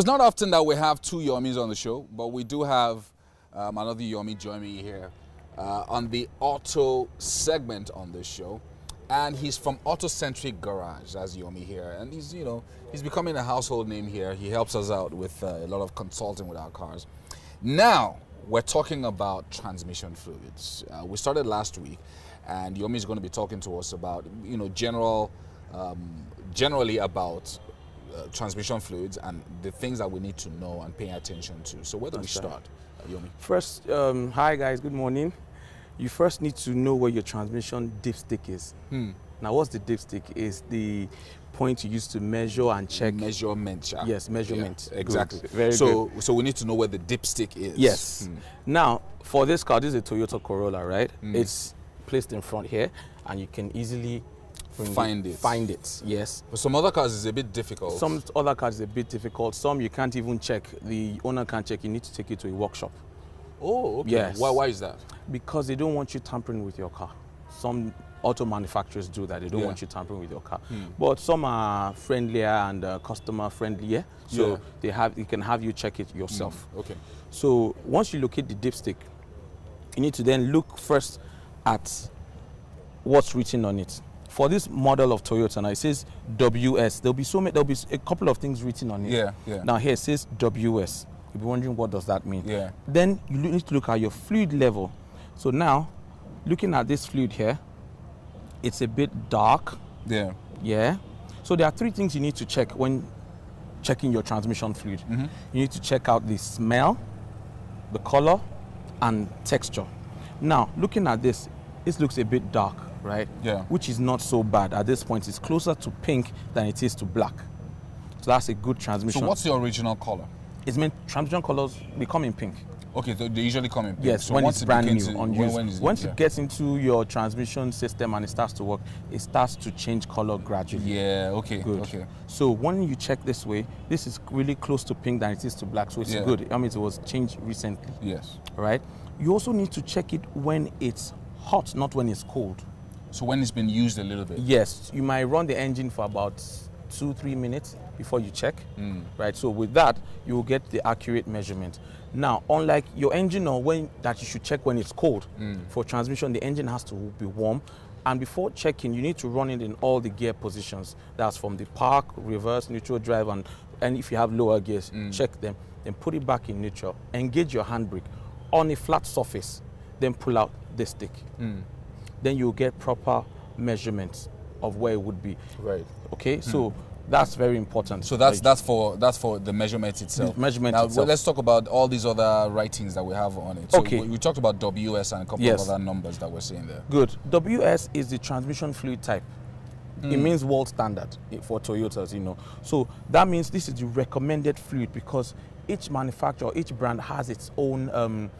It's not often that we have two Yomis on the show, but we do have another Yomi join me here on the auto segment on this show. And he's from Autocentric Garage, as Yomi here. And he's, you know, he's becoming a household name here. He helps us out with a lot of consulting with our cars. Now, we're talking about transmission fluids. We started last week, and Yomi is going to be talking to us about, you know, generally about transmission fluids and the things that we need to know and pay attention to. So where do we start, Yomi? First, hi guys, good morning. You first need to know where your transmission dipstick is. Now, what's the dipstick? Is the point you use to measure and check. Measurement. Yeah. Yes, measurement. Yeah, exactly. Good. Very good. So we need to know where the dipstick is. Yes. Now, for this car, this is a Toyota Corolla, right? It's placed in front here, and you can easily find it. Yes. But some other cars is a bit difficult. Some other cars is a bit difficult. Some you can't even check. The owner can't check. You need to take it to a workshop. Oh, okay. Yes. Why is that? Because they don't want you tampering with your car. Some auto manufacturers do that. They don't want you tampering with your car. But some are friendlier and customer friendlier. So you can have you check it yourself. Okay. So once you locate the dipstick, you need to then look first at what's written on it. For this model of Toyota, now it says WS. There'll be a couple of things written on it. Yeah. Now here it says WS. You'll be wondering, what does that mean? Yeah. Then you need to look at your fluid level. So now, looking at this fluid here, it's a bit dark. Yeah. Yeah. So there are three things you need to check when checking your transmission fluid. You need to check out the smell, the color, and texture. Now, looking at this looks a bit dark, right? Yeah. Which is not so bad. At this point, it's closer to pink than it is to black. So that's a good transmission. So what's the original color? It's meant transmission colors, they come in pink. Okay, so they usually come in pink. Yes, so when it's brand new, unused. Once it gets into your transmission system and it starts to work, it starts to change color gradually. Yeah, okay, Good. okay. So when you check this way, this is really close to pink than it is to black, so it's good. I mean, it was changed recently. Yes. All right? You also need to check it when it's hot, not when it's cold. So when it's been used a little bit? Yes, you might run the engine for about 2-3 minutes before you check, right? So with that, you will get the accurate measurement. Now, unlike your engine that you should check when it's cold, for transmission, the engine has to be warm. And before checking, you need to run it in all the gear positions. That's from the park, reverse, neutral drive, and if you have lower gears, check them. Then put it back in neutral. Engage your handbrake on a flat surface. Then pull out the stick. Then you'll get proper measurements of where it would be. Right. Okay, so that's very important. So that's for the measurement itself. The measurement now, itself. Let's talk about all these other writings that we have on it. So okay. We talked about WS and a couple of other numbers that we're seeing there. Good. WS is the transmission fluid type. It means world standard for Toyotas, you know. So that means this is the recommended fluid because each manufacturer, each brand has its own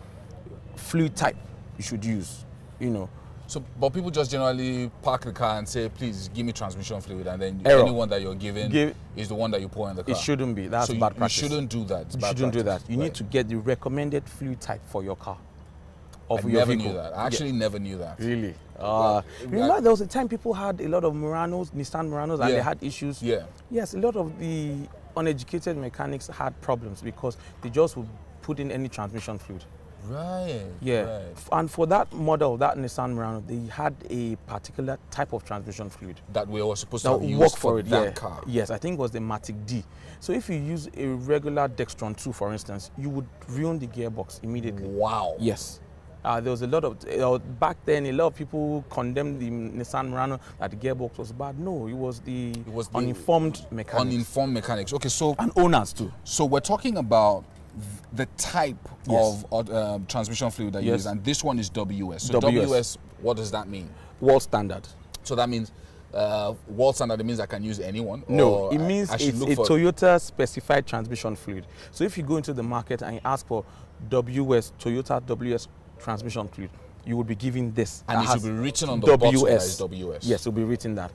fluid type you should use, you know. So, but people just generally park the car and say, please give me transmission fluid, and then Error. anyone that you're giving is the one that you pour in the car. It shouldn't be. That's so bad practice. You shouldn't do that. You shouldn't do that. You need to get the recommended fluid type for your car. I never knew that. I actually never knew that. Really? Remember there was a time people had a lot of Nissan Muranos, and they had issues. Yeah. Yes, a lot of the uneducated mechanics had problems because they just would put in any transmission fluid. Right. Yeah. Right. And for that model, that Nissan Murano, they had a particular type of transmission fluid that we were supposed to use work for that car. Yes, I think it was the Matic D. So if you use a regular Dextron 2, for instance, you would ruin the gearbox immediately. Wow. Yes. There was a lot of, back then, a lot of people condemned the Nissan Murano that the gearbox was bad. No, it was the uninformed mechanics. Uninformed mechanics. Okay, so... And owners too. So we're talking about the type of transmission fluid that you use, and this one is WS. So WS, what does that mean? World standard. So that means world standard, it means I can use anyone? No, it means it's a Toyota specified transmission fluid. So if you go into the market and you ask for Toyota WS transmission fluid, you would be given this. And it should be written on the bottom that is WS. Yes, it will be written that.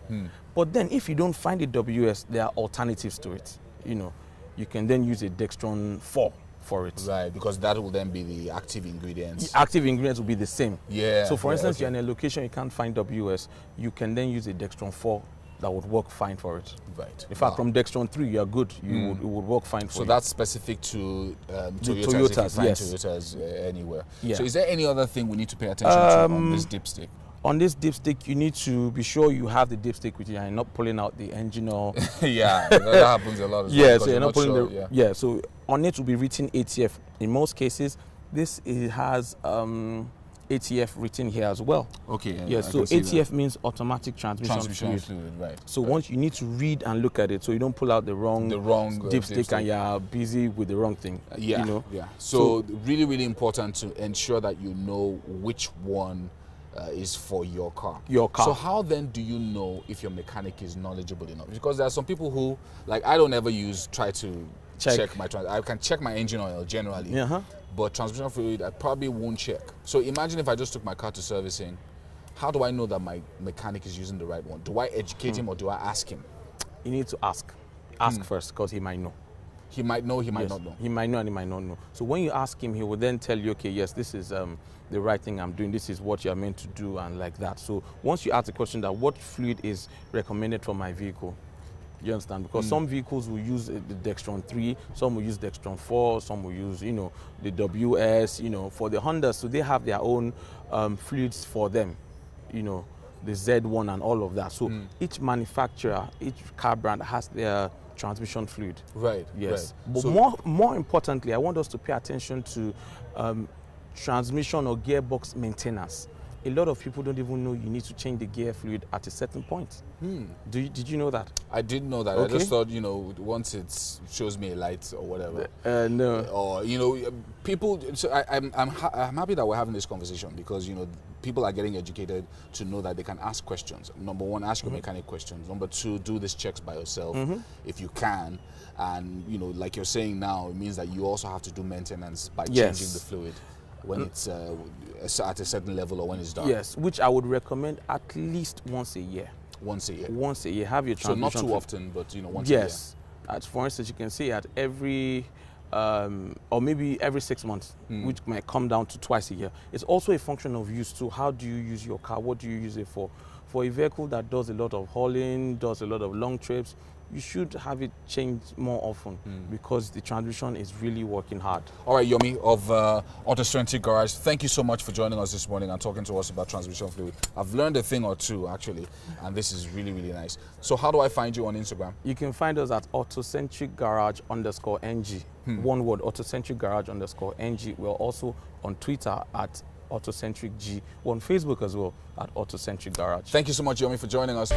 But then if you don't find a WS, there are alternatives to it. You know, you can then use a Dextron 4 for it. Right, because that will then be the active ingredients. The active ingredients will be the same. Yeah. So for instance, you're in a location you can't find WS, you can then use a Dextron 4 that would work fine for it. Right. In fact, from Dextron 3, you are good. It would work fine for you. So that's specific to Toyotas. Toyotas, yes. Toyotas anywhere. Yeah. So is there any other thing we need to pay attention to on this dipstick? On this dipstick, you need to be sure you have the dipstick with you and not pulling out the engine or... Yeah, that happens a lot as well. Yeah, so you're not pulling sure, yeah, so on it will be written ATF. In most cases, this has ATF written here as well. Okay. Yeah, so ATF means automatic transmission fluid, right. So once you need to read and look at it, so you don't pull out the wrong dipstick and you're busy with the wrong thing. Yeah, you know? Yeah. So really, really important to ensure that you know which one is for your car. So how then do you know if your mechanic is knowledgeable enough? Because there are some people who, like, I don't ever try to check my I can check my engine oil generally, but transmission fluid I probably won't check. So imagine if I just took my car to servicing, how do I know that my mechanic is using the right one? Do I educate him or do I ask him? You need to ask. Ask first, because he might know. He might know, he might not know. He might know and he might not know. So when you ask him, he will then tell you, okay, yes, this is the right thing I'm doing, this is what you're meant to do, and like that. So once you ask the question that what fluid is recommended for my vehicle, you understand? Because some vehicles will use the Dextron 3, some will use Dextron 4, some will use, you know, the WS, you know, for the Hondas, so they have their own fluids for them, you know, the Z1 and all of that. So each manufacturer, each car brand has their transmission fluid. Right. Yes. Right. But so more importantly, I want us to pay attention to transmission or gearbox maintenance. A lot of people don't even know you need to change the gear fluid at a certain point. Did you know that? I didn't know that. Okay. I just thought, you know, once it shows me a light or whatever. No. Or, you know, people. So I'm happy that we're having this conversation because, you know, people are getting educated to know that they can ask questions. Number one, ask your mechanic questions. Number two, do these checks by yourself if you can. And, you know, like you're saying now, it means that you also have to do maintenance by changing the fluid when it's at a certain level or when it's done. Yes, which I would recommend at least once a year. Once a year? Once a year. Have your transmission. So not too often, but, you know, once a year. Yes. For instance, you can say at every, or maybe every 6 months, which might come down to twice a year. It's also a function of use too. How do you use your car? What do you use it for? For a vehicle that does a lot of hauling, does a lot of long trips, you should have it changed more often because the transmission is really working hard. All right, Yomi of Auto-Centric Garage, thank you so much for joining us this morning and talking to us about transmission fluid. I've learned a thing or two, actually, and this is really, really nice. So how do I find you on Instagram? You can find us at Auto-Centric Garage _NG. One word, Auto-Centric Garage _NG. We're also on Twitter at Auto-Centric G. We're on Facebook as well at Auto-Centric Garage. Thank you so much, Yomi, for joining us.